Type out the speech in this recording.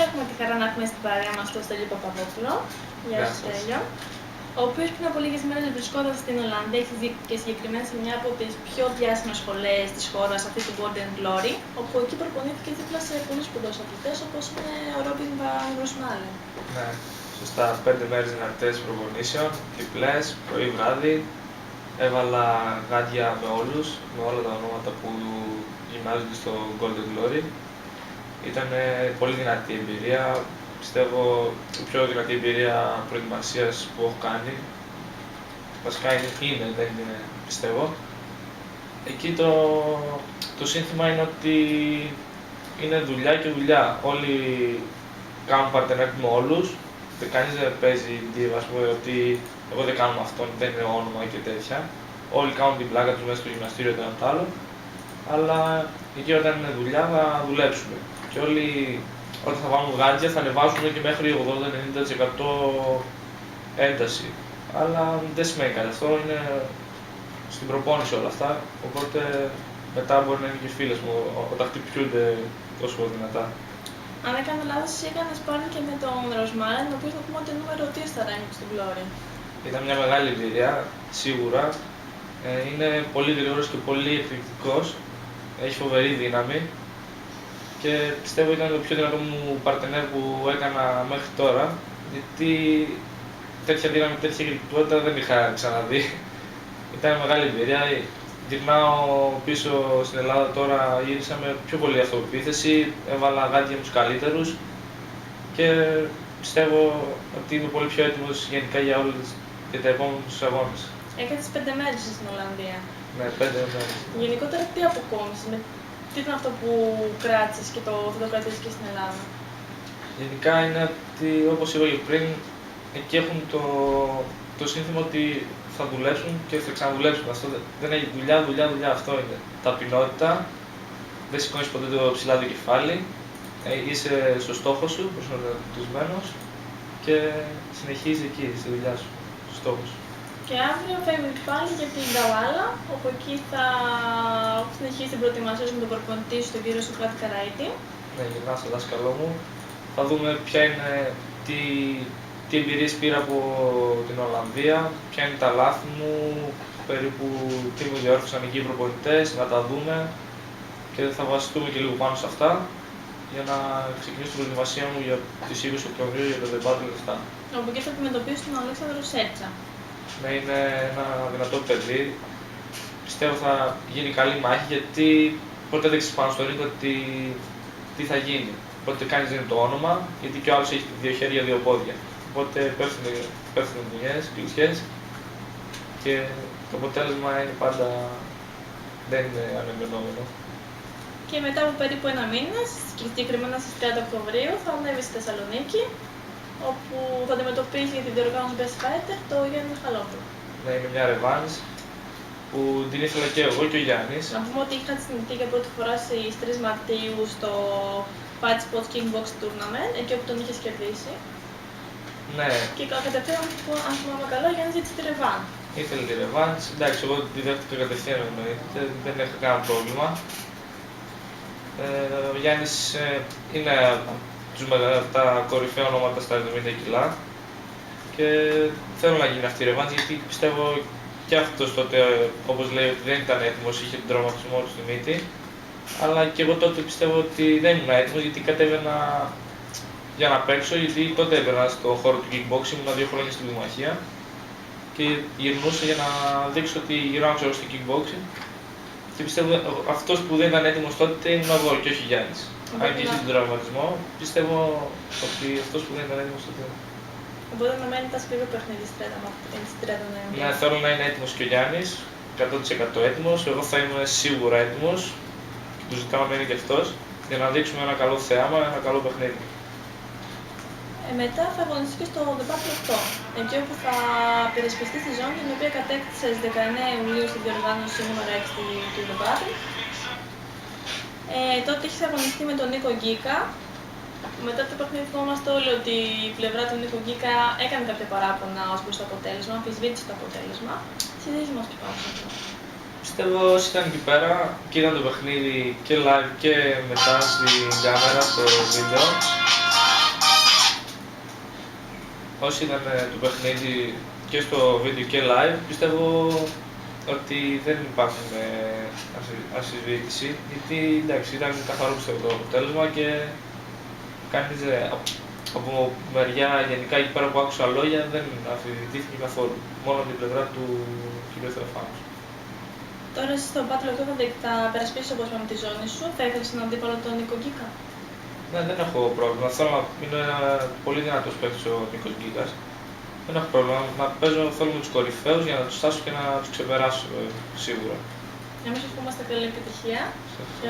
Έχουμε τη χαρά να έχουμε στην παρέα μας τον Στέλιο Παπαδόπουλο. Γεια σου, Στέλιο. Ο οποίος πριν από λίγες μέρες βρισκόταν στην Ολλανδία και συγκεκριμένα σε μια από τις πιο διάσημες σχολές της χώρας, αυτή του Golden Glory, όπου εκεί προπονήθηκε δίπλα σε πολλούς σπουδαίους αθλητές όπως είναι ο Ρόμπιν Βαν Ροσμάλεν. Ναι, σωστά. 5 μέρες δυνατές προπονήσεων, διπλές, πρωί βράδυ. Έβαλα γάντια με όλους, με όλα τα ονόματα που γυμνάζονται στο Golden Glory. Ήταν πολύ δυνατή εμπειρία. Πιστεύω η πιο δυνατή εμπειρία προετοιμασίας που έχω κάνει. Βασικά είναι, δεν είναι, πιστεύω. Εκεί το σύνθημα είναι ότι είναι δουλειά και δουλειά. Όλοι κάνουν παρτενέρ με όλους. Κανείς δεν παίζει ας πούμε, ότι εγώ δεν κάνω αυτόν, δεν είναι όνομα και τέτοια. Όλοι κάνουν την πλάκα τους μέσα στο γυμναστήριο το ένα το άλλο. Αλλά εκεί όταν είναι δουλειά θα δουλέψουμε. Και όλοι όταν θα βάλουν γάντια θα ανεβάσουν και μέχρι 80-90% ένταση. Αλλά δεν σημαίνει κάτι αυτό, είναι στην προπόνηση όλα αυτά. Οπότε μετά μπορεί να είναι και φίλες μου όταν χτυπιούνται τόσο δυνατά. Αν δεν κάνω λάθος, εσύ έκανες πάλι και με τον Ροσμάλεν, ο οποίος θα πούμε ότι είναι νούμερο 2 στα ranking στην Glory. Ήταν μια μεγάλη εμπειρία, σίγουρα. Είναι πολύ γρήγορος και πολύ εκρηκτικός. Έχει φοβερή δύναμη. Και πιστεύω ήταν το πιο δυνατό μου παρτενέρ που έκανα μέχρι τώρα. Γιατί τέτοια δύναμη, τέτοια εκρηκτικότητα δεν είχα ξαναδεί. Ήταν μεγάλη εμπειρία. Γυρνάω πίσω στην Ελλάδα τώρα, γύρισα με πιο πολύ αυτοπεποίθηση, έβαλα γάντια με τους καλύτερους και πιστεύω ότι είμαι πολύ πιο έτοιμος γενικά για τα επόμενους αγώνες. Έκανες 5 μέρες στην Ολλανδία. Ναι, 5 μέρες. Γενικότερα τι αποκόμισες, τι ήταν αυτό που κράτησες και θα το κρατήσεις και στην Ελλάδα? Γενικά είναι ότι όπως είπα και πριν, εκεί έχουν το σύνθημα ότι θα δουλέψουν και θα ξαναδουλέψουν. Αυτό δεν έχει δουλειά, αυτό είναι. Ταπεινότητα, δεν σηκώνεις ποτέ ψηλά το κεφάλι, είσαι στο στόχο σου, προσανατολισμένος και συνεχίζεις εκεί στη δουλειά σου, στο στόχο σου. Και αύριο φεύγει πάλι για την Καβάλα, όπου εκεί θα συνεχίσει την προετοιμασία σου με τον προπονητή σου, τον κύριο Σοκράτη Καραίτη. Ναι, γυρνάω στο δάσκαλό μου. Θα δούμε ποια είναι, τι εμπειρίες πήρα από την Ολλανδία, ποια είναι τα λάθη μου, περίπου τι μου διόρθωσαν εκεί οι προπονητές, να τα δούμε και θα βασιστούμε και λίγο πάνω σε αυτά για να ξεκινήσω την προετοιμασία μου για τις 20 Οκτωβρίου για το The Battle of Star. Όπου εκεί θα αντιμετωπίσει τον Αλέξανδρο Σέτσα. Ναι, είναι ένα δυνατό παιδί. Πιστεύω θα γίνει καλή μάχη γιατί ποτέ δεν ξέρεις πάνω στο ring τι θα γίνει. Οπότε κανείς δεν είναι το όνομα, γιατί και ο άλλος έχει 2 χέρια, 2 πόδια. Οπότε πέφτουν δουλειές, κλεισιές και το αποτέλεσμα είναι πάντα δεν είναι ανεμενόμενο. Και μετά από περίπου 1 μήνα, συγκεκριμένα στις 30 Οκτωβρίου, θα ανέβει στη Θεσσαλονίκη, όπου θα αντιμετωπίσει για την διοργάνωση Best Fighter το Γιάννη Μιχαλόπουλο. Ναι, είναι μια ρεβάνς που την ήθελα και εγώ και ο Γιάννης. Να πούμε ότι είχα συνδεθεί για πρώτη φορά στις 3 Μαρτίου στο Fight Sports Kickbox Tournament, εκεί όπου τον είχες κερδίσει. Ναι. Και κατευθείαν, αν θυμάμαι καλά, ο Γιάννης ζήτησε τη ρεβάν. Ήθελε τη ρεβάνς, εντάξει, εγώ τη δέχτηκα κατευθείαν εννοείται, δεν έχω κανένα πρόβλημα. Ο Γιάννης είναι τα κορυφαία ονόματα στα 70 κιλά και θέλω να γίνει αυτή η ρεβάνς γιατί πιστεύω και αυτός τότε, όπως λέει, ότι δεν ήταν έτοιμος, είχε τον τραυματισμό του στη μύτη. Αλλά και εγώ τότε πιστεύω ότι δεν ήμουν έτοιμος γιατί κατέβαινα για να παίξω, γιατί τότε έπαιρνα στον χώρο του kickboxing, ήμουν 2 χρόνια στην Δημαχία και γυρνούσα για να δείξω ότι γυρνάω στο kickboxing και πιστεύω αυτός που δεν ήταν έτοιμος τότε ήμουν εγώ και όχι Γιάννης. Αν και είχε τον τραυματισμό, πιστεύω ότι αυτός που δεν ήταν έτοιμος τότε. Οπότε να μένει τα σπίτι παιχνίδι στην 30 Νοεμβρίου. Ναι, θέλω να είναι έτοιμος και ο Γιάννης, 100% έτοιμος. Εγώ θα είμαι σίγουρα έτοιμος και του ζητάω να είναι και αυτός για να δείξουμε ένα καλό θέαμα, ένα καλό παιχνίδι. Μετά θα αγωνιστεί και στο The Battle of Star, εκεί όπου θα περισπιστεί στη ζώνη την οποία κατέκτησε στις 19 Ιουλίου στην διοργάνωση νούμερο 6 του The Battle. Τότε έχει αγωνιστεί με τον Νίκο Γκίκα. Μετά το παιχνίδι θυμόμαστε όλοι ότι η πλευρά του Νίκο Γκίκα έκανε κάποια παράπονα ως προς το αποτέλεσμα, αμφισβήτησε το αποτέλεσμα. Συνεχίζει μας πιο πάνω σε αυτό. Πιστεύω όσοι ήταν εκεί πέρα και είδαν το παιχνίδι και live και μετά στην κάμερα, στο βίντεο, όσοι είδαν το παιχνίδι και στο βίντεο και live, πιστεύω ότι δεν υπάρχουν αμφισβήτηση, γιατί εντάξει, ήταν καθαρό πιστεύω το αποτέλεσμα και κανείς από μεριά γενικά εκεί πέρα που άκουσα λόγια δεν αμφισβητήθηκε καθόλου. Μόνο την πλευρά του κ. Θεοφάνου. Τώρα εσύ στο Battle of θα περασπίσεις όπως είπαμε τη ζώνη σου, θα ήθελες έναν αντίπαλο τον Νίκο Γκίκα? Ναι, δεν έχω πρόβλημα. Θέλω να είναι ένα πολύ δυνατός παίκτης ο Νίκος Γκίκας. Δεν έχω πρόβλημα θέλω με τους κορυφαίους για να τους φτάσω και να τους ξεπεράσω σίγουρα. Εμείς ευχόμαστε καλή επιτυχία.